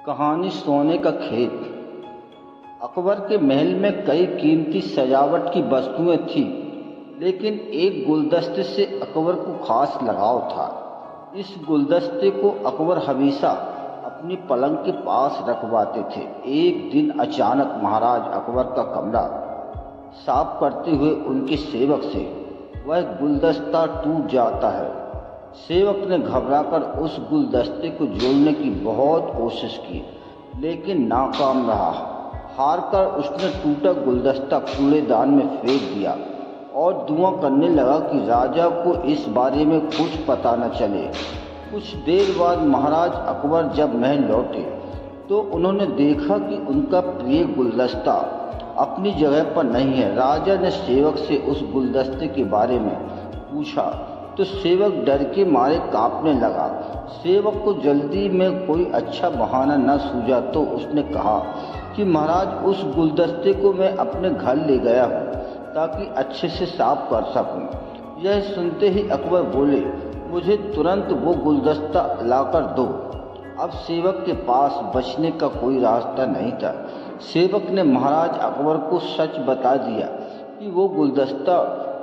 कहानी सोने का खेत। अकबर के महल में कई कीमती सजावट की वस्तुएं थीं, लेकिन एक गुलदस्ते से अकबर को खास लगाव था। इस गुलदस्ते को अकबर हमेशा अपनी पलंग के पास रखवाते थे। एक दिन अचानक महाराज अकबर का कमरा साफ करते हुए उनके सेवक से वह गुलदस्ता टूट जाता है। सेवक ने घबराकर उस गुलदस्ते को जोड़ने की बहुत कोशिश की, लेकिन नाकाम रहा। हारकर उसने टूटा गुलदस्ता कूड़ेदान में फेंक दिया और दुआ करने लगा कि राजा को इस बारे में कुछ पता न चले। कुछ देर बाद महाराज अकबर जब महल लौटे तो उन्होंने देखा कि उनका प्रिय गुलदस्ता अपनी जगह पर नहीं है। राजा ने सेवक से उस गुलदस्ते के बारे में पूछा तो सेवक डर के मारे कांपने लगा। सेवक को जल्दी में कोई अच्छा बहाना न सूझा तो उसने कहा कि महाराज, उस गुलदस्ते को मैं अपने घर ले गया हूँ ताकि अच्छे से साफ कर सकूँ। यह सुनते ही अकबर बोले, मुझे तुरंत वो गुलदस्ता लाकर दो। अब सेवक के पास बचने का कोई रास्ता नहीं था। सेवक ने महाराज अकबर को सच बता दिया कि वो गुलदस्ता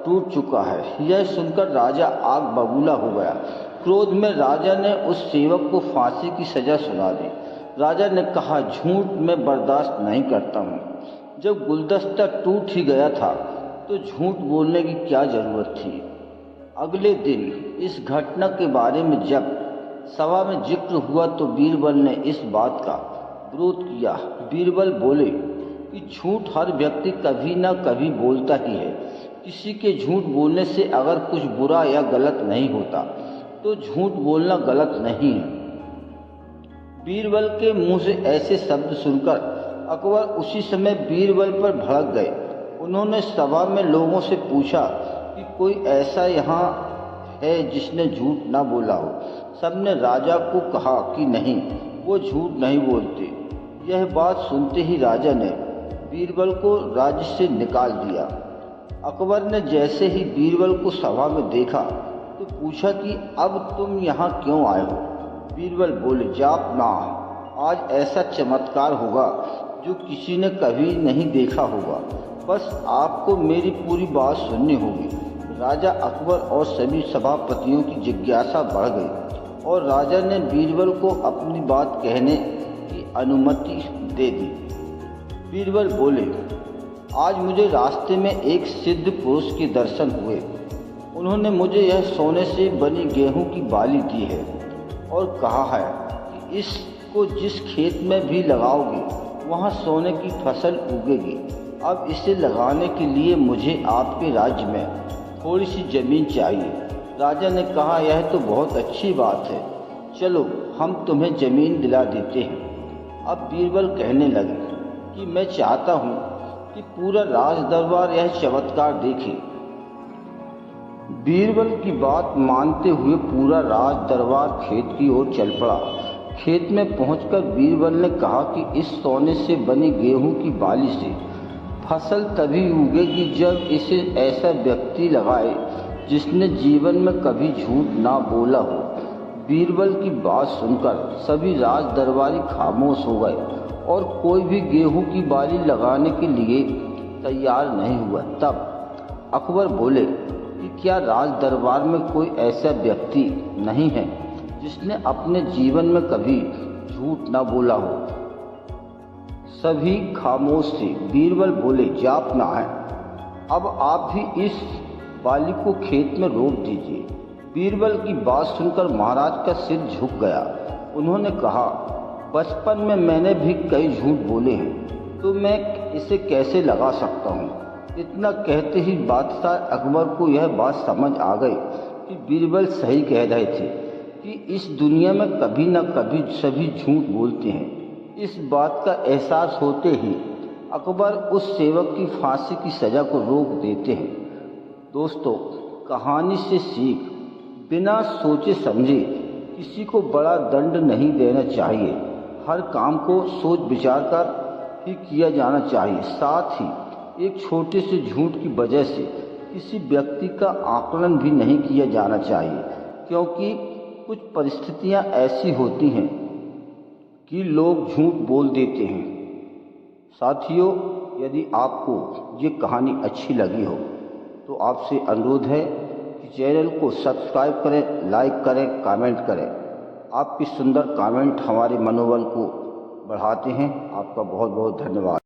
टूट चुका है। यह सुनकर राजा आग बबूला हो गया। क्रोध में राजा ने उस सेवक को फांसी की सजा सुना दी। राजा ने कहा, झूठ मैं बर्दाश्त नहीं करता हूँ। जब गुलदस्ता टूट ही गया था तो झूठ बोलने की क्या जरूरत थी। अगले दिन इस घटना के बारे में जब सभा में जिक्र हुआ तो बीरबल ने इस बात का विरोध किया। बीरबल बोले कि झूठ हर व्यक्ति कभी न कभी बोलता ही है। किसी के झूठ बोलने से अगर कुछ बुरा या गलत नहीं होता तो झूठ बोलना गलत नहीं है। बीरबल के मुंह से ऐसे शब्द सुनकर अकबर उसी समय बीरबल पर भड़क गए। उन्होंने सभा में लोगों से पूछा कि कोई ऐसा यहाँ है जिसने झूठ न बोला हो। सबने राजा को कहा कि नहीं, वो झूठ नहीं बोलते। यह बात सुनते ही राजा ने बीरबल को राज्य से निकाल दिया। अकबर ने जैसे ही बीरबल को सभा में देखा तो पूछा कि अब तुम यहाँ क्यों आए हो। बीरबल बोले, जापना, आज ऐसा चमत्कार होगा जो किसी ने कभी नहीं देखा होगा। बस आपको मेरी पूरी बात सुननी होगी। राजा अकबर और सभी सभापतियों की जिज्ञासा बढ़ गई और राजा ने बीरबल को अपनी बात कहने की अनुमति दे दी। बीरबल बोले, आज मुझे रास्ते में एक सिद्ध पुरुष के दर्शन हुए। उन्होंने मुझे यह सोने से बनी गेहूं की बाली दी है और कहा है कि इसको जिस खेत में भी लगाओगे वहाँ सोने की फसल उगेगी। अब इसे लगाने के लिए मुझे आपके राज्य में थोड़ी सी ज़मीन चाहिए। राजा ने कहा, यह तो बहुत अच्छी बात है, चलो हम तुम्हें ज़मीन दिला देते हैं। अब बीरबल कहने लगे कि मैं चाहता हूँ कि पूरा राज दरबार यह चमत्कार देखे। बीरबल की बात मानते हुए पूरा राज दरबार खेत की ओर चल पड़ा। खेत में पहुंचकर बीरबल ने कहा कि इस सोने से बनी गेहूं की बाली से फसल तभी उगेगी जब इसे ऐसा व्यक्ति लगाए जिसने जीवन में कभी झूठ ना बोला हो। बीरबल की बात सुनकर सभी राज दरबारी खामोश हो गए और कोई भी गेहूं की बाली लगाने के लिए तैयार नहीं हुआ। तब अकबर बोले कि क्या राज दरबार में कोई ऐसा व्यक्ति नहीं है जिसने अपने जीवन में कभी झूठ न बोला हो। सभी खामोश थे। बीरबल बोले, जापना है, अब आप भी इस बाली को खेत में रोप दीजिए। बीरबल की बात सुनकर महाराज का सिर झुक गया। उन्होंने कहा, बचपन में मैंने भी कई झूठ बोले हैं, तो मैं इसे कैसे लगा सकता हूँ। इतना कहते ही बादशाह अकबर को यह बात समझ आ गई कि बीरबल सही कह रहे थे कि इस दुनिया में कभी न कभी सभी झूठ बोलते हैं। इस बात का एहसास होते ही अकबर उस सेवक की फांसी की सज़ा को रोक देते हैं। दोस्तों, कहानी से सीख, बिना सोचे समझे किसी को बड़ा दंड नहीं देना चाहिए। हर काम को सोच विचार कर ही किया जाना चाहिए। साथ ही एक छोटे से झूठ की वजह से किसी व्यक्ति का आकलन भी नहीं किया जाना चाहिए, क्योंकि कुछ परिस्थितियां ऐसी होती हैं कि लोग झूठ बोल देते हैं। साथियों, यदि आपको ये कहानी अच्छी लगी हो तो आपसे अनुरोध है कि चैनल को सब्सक्राइब करें, लाइक करें, कमेंट करें। आपकी सुंदर कमेंट हमारे मनोबल को बढ़ाते हैं। आपका बहुत बहुत धन्यवाद।